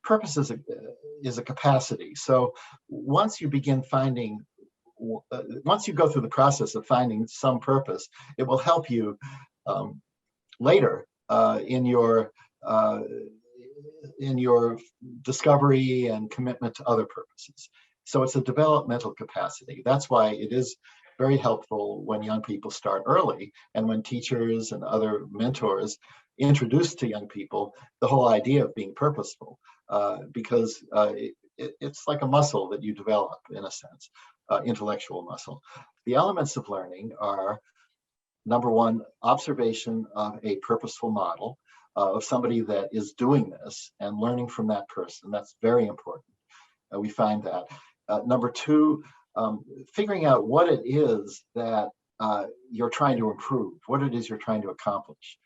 purpose is a capacity. So once you begin finding, once you go through the process of finding some purpose, it will help you later in your discovery and commitment to other purposes. So it's a developmental capacity. That's why it is very helpful when young people start early, and when teachers and other mentors introduce to young people the whole idea of being purposeful, because it's like a muscle that you develop, in a sense, intellectual muscle. The elements of learning are, number one, observation of a purposeful model of somebody that is doing this and learning from that person. That's very important. We find that. Number two, figuring out what it is that you're trying to improve, what it is you're trying to accomplish,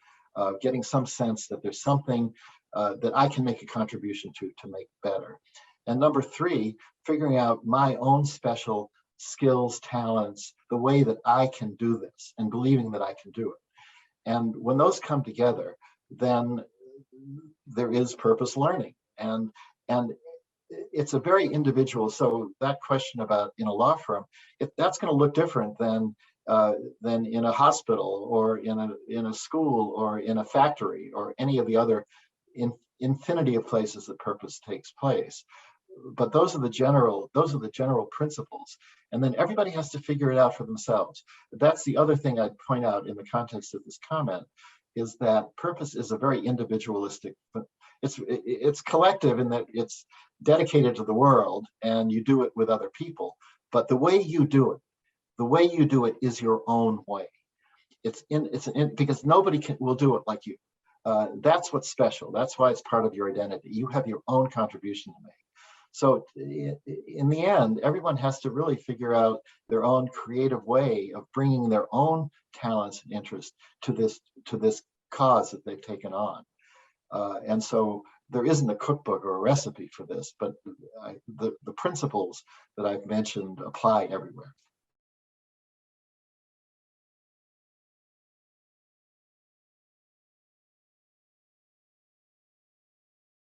getting some sense that there's something that I can make a contribution to make better. And number three, figuring out my own special skills, talents, the way that I can do this, and believing that I can do it. And when those come together, then there is purpose learning. And it's a very individual. So that question about in a law firm, that's going to look different than in a hospital, or in a school, or in a factory, or any of the other infinity of places that purpose takes place. But those are the general principles, and then everybody has to figure it out for themselves. That's the other thing I'd point out in the context of this comment, is that purpose is a very individualistic. It's collective in that it's dedicated to the world, and you do it with other people. But the way you do it is your own way. Because nobody will do it like you. That's what's special. That's why it's part of your identity. You have your own contribution to make. So in the end, everyone has to really figure out their own creative way of bringing their own talents and interests to this cause that they've taken on. And so there isn't a cookbook or a recipe for this, but the principles that I've mentioned apply everywhere.